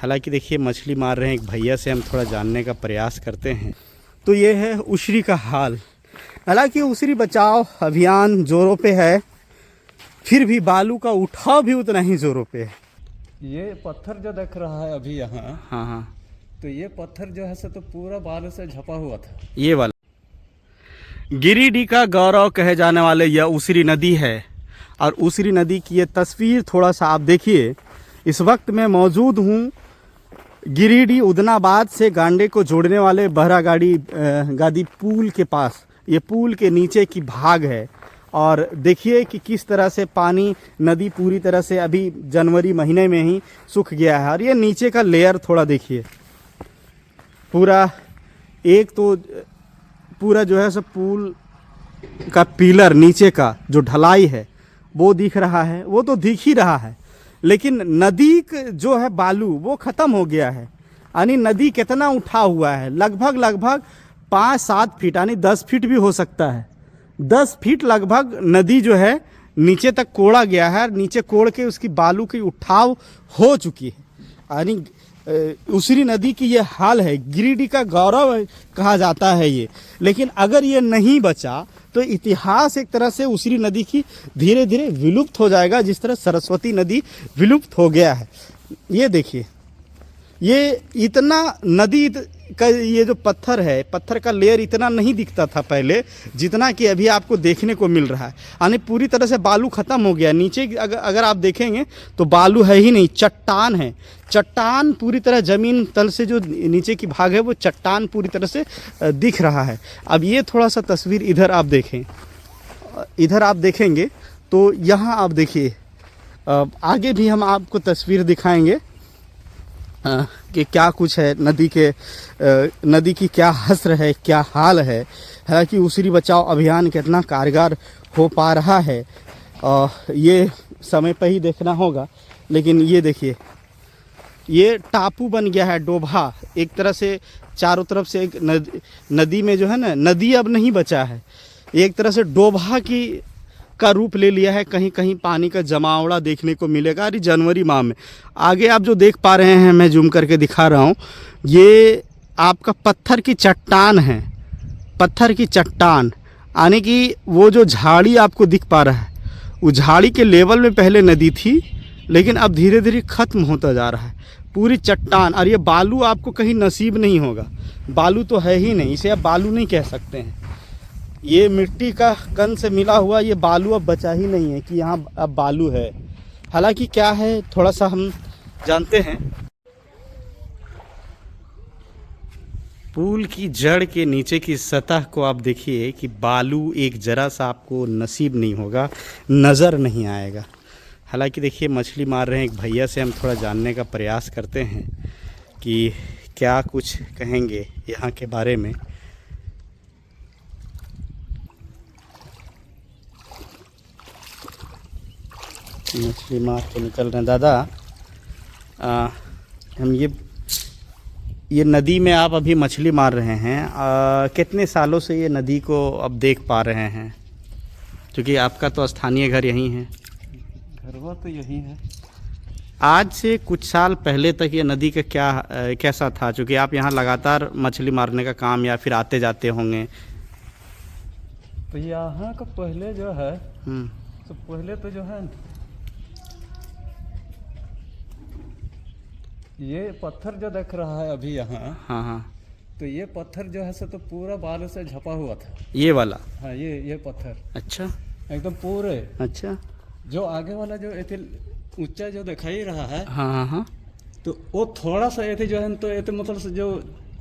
हालांकि देखिए मछली मार रहे हैं एक भैया से हम थोड़ा जानने का प्रयास करते हैं। तो ये है उशरी का हाल। हालांकि उशरी बचाव अभियान जोरों पे है, फिर भी बालू का उठाव भी उतना ही जोरों पे है। ये पत्थर जो दिख रहा है अभी यहाँ, हाँ हाँ, तो ये पत्थर जो है सो तो पूरा बालू से झपा हुआ था। ये वाला गिरिडीह का गौरव कहे जाने वाले यह उशरी नदी है। और उशरी नदी की ये तस्वीर थोड़ा सा आप देखिए। इस वक्त मैं मौजूद हूँ गिरिडीह उदनाबाद से गांडे को जोड़ने वाले बहरागाड़ी गादी पुल के पास। ये पुल के नीचे की भाग है और देखिए कि किस तरह से पानी नदी पूरी तरह से अभी जनवरी महीने में ही सूख गया है। और ये नीचे का लेयर थोड़ा देखिए, पूरा एक तो पूरा जो है सब पुल का पिलर नीचे का जो ढलाई है वो दिख रहा है, वो तो दिख ही रहा है। लेकिन नदी जो है बालू वो ख़त्म हो गया है। यानी नदी कितना उठा हुआ है, लगभग 5-7 फीट यानी 10 फीट भी हो सकता है। 10 फीट लगभग नदी जो है नीचे तक कोड़ा गया है। नीचे कोड़ के उसकी बालू की उठाव हो चुकी है। यानी उशरी नदी की ये हाल है। गिरिडीह का गौरव कहा जाता है ये। लेकिन अगर ये नहीं बचा तो इतिहास एक तरह से उशरी नदी की धीरे धीरे विलुप्त हो जाएगा, जिस तरह सरस्वती नदी विलुप्त हो गया है। ये देखिए, ये इतना नदी का ये जो पत्थर है, पत्थर का लेयर इतना नहीं दिखता था पहले जितना कि अभी आपको देखने को मिल रहा है। यानी पूरी तरह से बालू ख़त्म हो गया। नीचे अगर आप देखेंगे तो बालू है ही नहीं, चट्टान है। चट्टान पूरी तरह ज़मीन तल से जो नीचे की भाग है वो चट्टान पूरी तरह से दिख रहा है। अब ये थोड़ा सा तस्वीर इधर आप देखें, इधर आप देखेंगे तो यहाँ आप देखिए, आगे भी हम आपको तस्वीर दिखाएंगे कि क्या कुछ है नदी की क्या हस्र है, क्या हाल है। हालांकि उशरी बचाओ अभियान कितना कारगर हो पा रहा है ये समय पर ही देखना होगा। लेकिन ये देखिए, ये टापू बन गया है, डोभा एक तरह से चारों तरफ से। एक नदी में जो है ना, नदी अब नहीं बचा है, एक तरह से डोभा का रूप ले लिया है। कहीं कहीं पानी का जमावड़ा देखने को मिलेगा। अरे जनवरी माह में आगे आप जो देख पा रहे हैं, मैं जूम करके दिखा रहा हूँ, ये आपका पत्थर की चट्टान है। पत्थर की चट्टान यानी कि वो जो झाड़ी आपको दिख पा रहा है, वो झाड़ी के लेवल में पहले नदी थी, लेकिन अब धीरे धीरे ख़त्म होता जा रहा है। पूरी चट्टान। और ये बालू आपको कहीं नसीब नहीं होगा, बालू तो है ही नहीं, इसे आप बालू नहीं कह सकते हैं। ये मिट्टी का कण से मिला हुआ ये बालू अब बचा ही नहीं है कि यहाँ अब बालू है। हालांकि क्या है थोड़ा सा हम जानते हैं। पुल की जड़ के नीचे की सतह को आप देखिए कि बालू एक जरा सा आपको नसीब नहीं होगा, नज़र नहीं आएगा। हालांकि देखिए मछली मार रहे हैं एक भैया से हम थोड़ा जानने का प्रयास करते हैं कि क्या कुछ कहेंगे यहाँ के बारे में। मछली मार के निकल रहे हैं दादा। हम ये नदी में आप अभी मछली मार रहे हैं, कितने सालों से ये नदी को अब देख पा रहे हैं? क्योंकि आपका तो स्थानीय घर यहीं है। घरवा तो यही है। आज से कुछ साल पहले तक ये नदी का कैसा था? क्योंकि आप यहाँ लगातार मछली मारने का काम या फिर आते जाते होंगे। तो यहाँ का पहले जो है, तो पहले तो जो है ये पत्थर जो दिख रहा है अभी यहाँ, हाँ हाँ, तो ये पत्थर जो है सो तो पूरा बालू से झपा हुआ था। ये वाला? हाँ, ये पत्थर अच्छा, एकदम पूरे। अच्छा, जो आगे वाला जो ऊंचा जो दिखाई रहा है, हाँ हाँ हाँ, तो वो थोड़ा सा ये जो है, तो ये मतलब से जो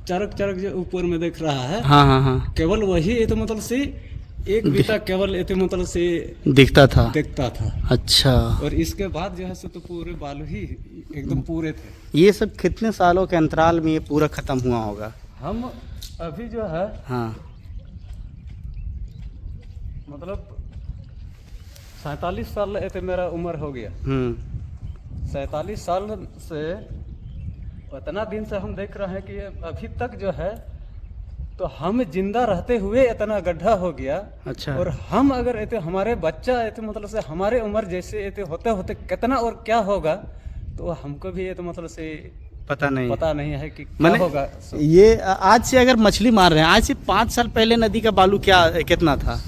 चरक जो ऊपर में दिख रहा है, हाँ हाँ हाँ, केवल वही ये मतलब से एक बीता केवल ये मतलब से दिखता था। अच्छा। और इसके बाद जो है सो तो पूरे बालू ही एकदम पूरे थे। ये सब कितने सालों के अंतराल में ये पूरा खत्म हुआ होगा? हम अभी जो है, हाँ, मतलब 47 साल ऐसे मेरा उम्र हो गया। 47 साल से इतना दिन से हम देख रहे हैं कि अभी तक जो है, तो हम जिंदा रहते हुए इतना गड्ढा हो गया। अच्छा। और हम अगर ऐसे हमारे बच्चा ऐसे मतलब से हमारे उम्र जैसे ऐसे होते होते कितना और क्या होगा, तो हमको भी ये तो मतलब से पता नहीं। पता नहीं है कि क्या मैंने होगा। ये आज से अगर मछली मार रहे हैं, आज से 5 साल पहले नदी का बालू कितना था?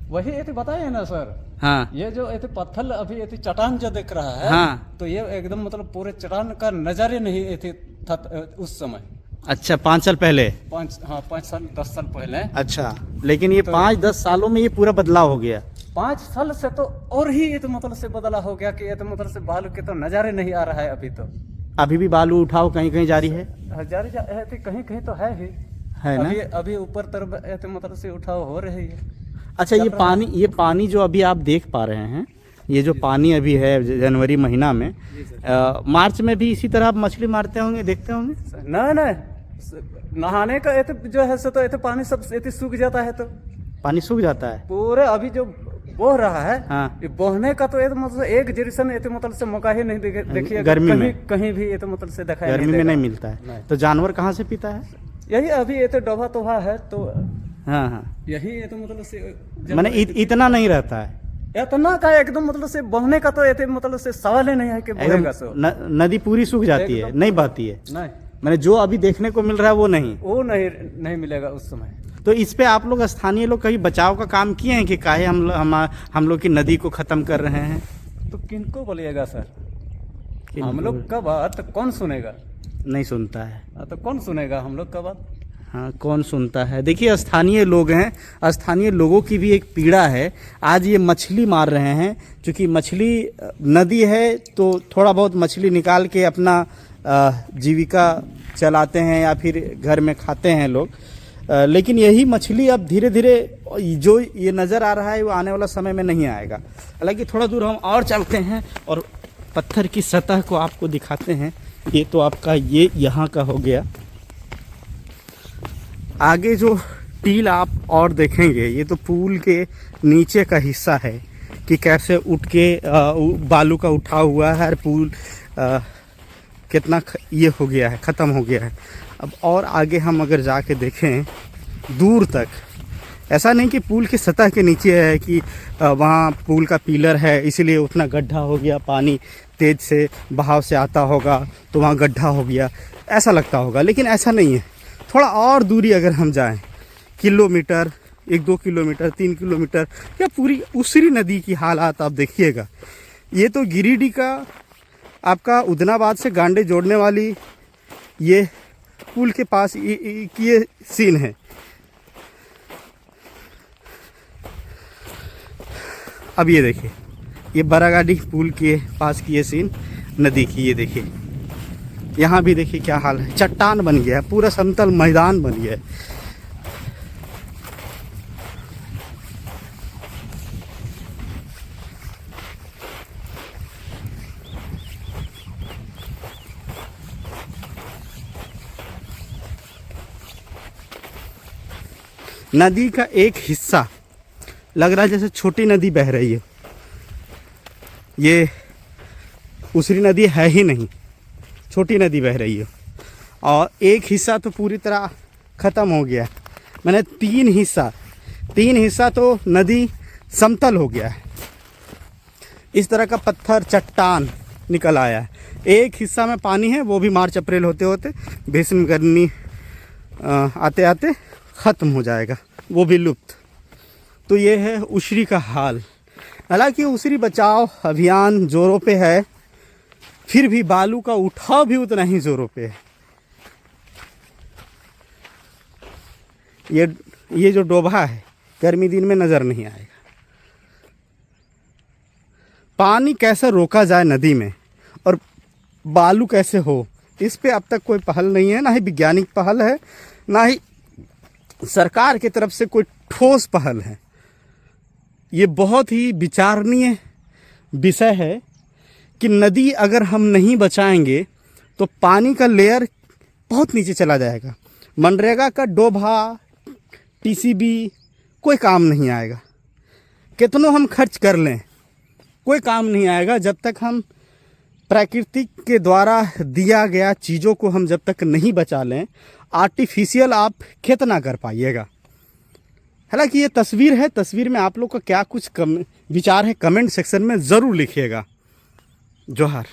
वही ये तो बताए है ना सर। हाँ ये जो ये पत्थर अभी ये चट्टान जो दिख रहा है, हाँ। तो ये एकदम मतलब पूरे चट्टान का नजारे नहीं ये था उस समय। अच्छा, 5 साल पहले। 5 साल 10 साल पहले। अच्छा, लेकिन ये तो 5-10 सालों में ये पूरा बदलाव हो गया। 5 साल से तो और ही ये तो मतलब से बदला हो गया कि ये तो मतलब से बालू के तो नजारे नहीं आ रहा है अभी तो। अभी भी बालू उठाओ कहीं कहीं जारी है? कहीं कहीं तो है ही, है ना? अभी ऊपर तरफ ये तो मतलब से उठाव हो रही है। अच्छा, ये पानी जो अभी आप देख पा रहे हैं, ये जो पानी अभी है जनवरी महीना में, मार्च में भी इसी तरह आप मछली मारते होंगे, देखते होंगे? ना नहाने का ये तो जो है सो तो ये तो पानी सब ये तो सूख जाता है, तो पानी सूख जाता है पूरे अभी जो बोह रहा है। हाँ। ये बोहने का तो ये तो मतलब एक जैसन ये तो मतलब से मौका ही नहीं देखिए गर्मी में कहीं भी ये तो मतलब से दिखाई गर्मी में नहीं देगा। मिलता है। नहीं। तो जानवर कहाँ से पीता है? यही अभी ये तो डोभा तोभा है, तो हाँ हाँ, यही ये तो मतलब से मैंने इतना नहीं रहता है इतना का एकदम मतलब से बहने का तो ये तो मतलब से सवाल ही नहीं है कि बहेगा सो। नदी पूरी सूख जाती है, नहीं बहती है। नहीं, मैंने जो अभी देखने को मिल रहा है वो नहीं मिलेगा उस समय। तो इस पे आप लोग स्थानीय लोग कहीं बचाव का काम किए हैं कि काहे हम लोग की नदी को खत्म कर रहे हैं? तो किनको बोलिएगा सर, हम लोग का बात कौन सुनेगा? नहीं सुनता है। तो कौन सुनेगा हम लोग का बात? हाँ, कौन सुनता है? देखिए, स्थानीय लोग हैं, स्थानीय लोगों की भी एक पीड़ा है। आज ये मछली मार रहे हैं, क्योंकि मछली नदी है तो थोड़ा बहुत मछली निकाल के अपना जीविका चलाते हैं या फिर घर में खाते हैं लोग। लेकिन यही मछली अब धीरे धीरे जो ये नज़र आ रहा है वो आने वाला समय में नहीं आएगा। हालांकि थोड़ा दूर हम और चलते हैं और पत्थर की सतह को आपको दिखाते हैं। ये तो आपका ये यहाँ का हो गया। आगे जो टील आप और देखेंगे, ये तो पुल के नीचे का हिस्सा है कि कैसे उठ के बालू का उठा हुआ है और पुल कितना ये हो गया है, ख़त्म हो गया है। अब और आगे हम अगर जाके देखें दूर तक, ऐसा नहीं कि पुल की सतह के नीचे है कि वहाँ पुल का पिलर है इसीलिए उतना गड्ढा हो गया, पानी तेज़ से बहाव से आता होगा तो वहाँ गड्ढा हो गया, ऐसा लगता होगा। लेकिन ऐसा नहीं है। थोड़ा और दूरी अगर हम जाएं, किलोमीटर, 1-2 किलोमीटर, 3 किलोमीटर, या पूरी उसरी नदी की हालात आप देखिएगा। ये तो गिरिडीह का आपका उदनाबाद से गांडे जोड़ने वाली ये पुल के पास ये सीन है। अब ये देखिए, ये बरागाड़ी पुल के पास की ये सीन नदी की, ये देखिए यहाँ भी देखिए क्या हाल है, चट्टान बन गया है, पूरा समतल मैदान बन गया है। नदी का एक हिस्सा लग रहा है जैसे छोटी नदी बह रही है। ये उसरी नदी है ही नहीं, छोटी नदी बह रही है। और एक हिस्सा तो पूरी तरह ख़त्म हो गया। मैंने 3 हिस्सा तो नदी समतल हो गया है। इस तरह का पत्थर चट्टान निकल आया है। एक हिस्सा में पानी है, वो भी मार्च अप्रैल होते होते भीषण गर्मी आते आते ख़त्म हो जाएगा, वो भी लुप्त। तो ये है उसरी का हाल। हालांकि उसरी बचाव अभियान जोरों पे है, फिर भी बालू का उठाव भी उतना ही जोरों पे है। ये जो डोभा है गर्मी दिन में नज़र नहीं आएगा। पानी कैसे रोका जाए नदी में और बालू कैसे हो, इस पे अब तक कोई पहल नहीं है, ना ही वैज्ञानिक पहल है, ना ही सरकार की तरफ से कोई ठोस पहल है। ये बहुत ही विचारणीय विषय है कि नदी अगर हम नहीं बचाएंगे तो पानी का लेयर बहुत नीचे चला जाएगा। मनरेगा का डोभा, टीसीबी कोई काम नहीं आएगा। कितनों हम खर्च कर लें, कोई काम नहीं आएगा जब तक हम प्रकृति के द्वारा दिया गया चीज़ों को हम जब तक नहीं बचा लें। आर्टिफिशियल आप खेत ना कर पाइएगा। हालांकि ये तस्वीर है, तस्वीर में आप लोग का क्या कुछ विचार है कमेंट सेक्शन में ज़रूर लिखिएगा। जोहार।